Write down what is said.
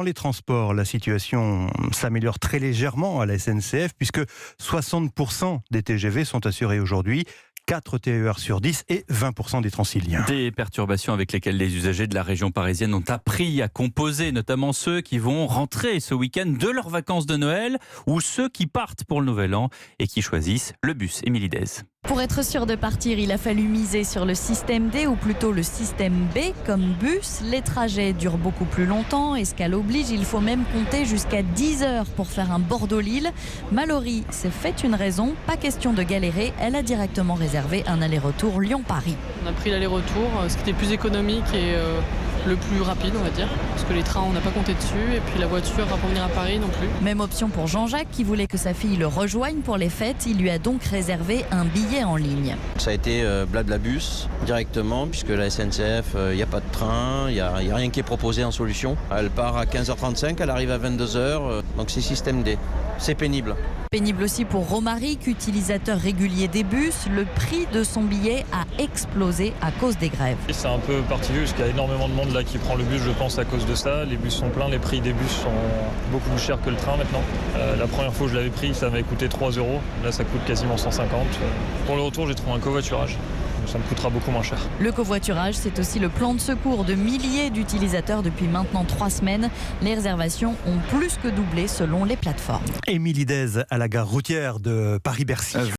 Dans les transports, la situation s'améliore très légèrement à la SNCF puisque 60% des TGV sont assurés aujourd'hui, 4 TER sur 10 et 20% des Transiliens. Des perturbations avec lesquelles les usagers de la région parisienne ont appris à composer, notamment ceux qui vont rentrer ce week-end de leurs vacances de Noël ou ceux qui partent pour le Nouvel An et qui choisissent le bus. Émilie Dez. Pour être sûr de partir, il a fallu miser sur le système D ou plutôt le système B comme bus. Les trajets durent beaucoup plus longtemps. Escale oblige, il faut même compter jusqu'à 10 heures pour faire un Bordeaux-Lille. Mallory s'est fait une raison, pas question de galérer. Elle a directement réservé un aller-retour Lyon-Paris. On a pris l'aller-retour, ce qui était plus économique et le plus rapide, on va dire. Parce que les trains, on n'a pas compté dessus. Et puis la voiture, pour venir à Paris non plus. Même option pour Jean-Jacques qui voulait que sa fille le rejoigne pour les fêtes. Il lui a donc réservé un billet en ligne. Ça a été Blablabus directement, puisque la SNCF, il n'y a pas de train, il n'y a rien qui est proposé en solution. Elle part à 15h35, elle arrive à 22h, donc c'est système D. C'est pénible. Pénible aussi pour Romaric, utilisateur régulier des bus. Le prix de son billet a explosé à cause des grèves. C'est un peu particulier parce qu'il y a énormément de monde là qui prend le bus, je pense, à cause de ça. Les bus sont pleins, les prix des bus sont beaucoup plus chers que le train maintenant. La première fois que je l'avais pris, ça m'avait coûté 3 €. Là, ça coûte quasiment 150. Pour le retour, j'ai trouvé un covoiturage. Ça me coûtera beaucoup moins cher. Le covoiturage, c'est aussi le plan de secours de milliers d'utilisateurs depuis maintenant 3 semaines. Les réservations ont plus que doublé selon les plateformes. Émilie Dez à la gare routière de Paris-Bercy.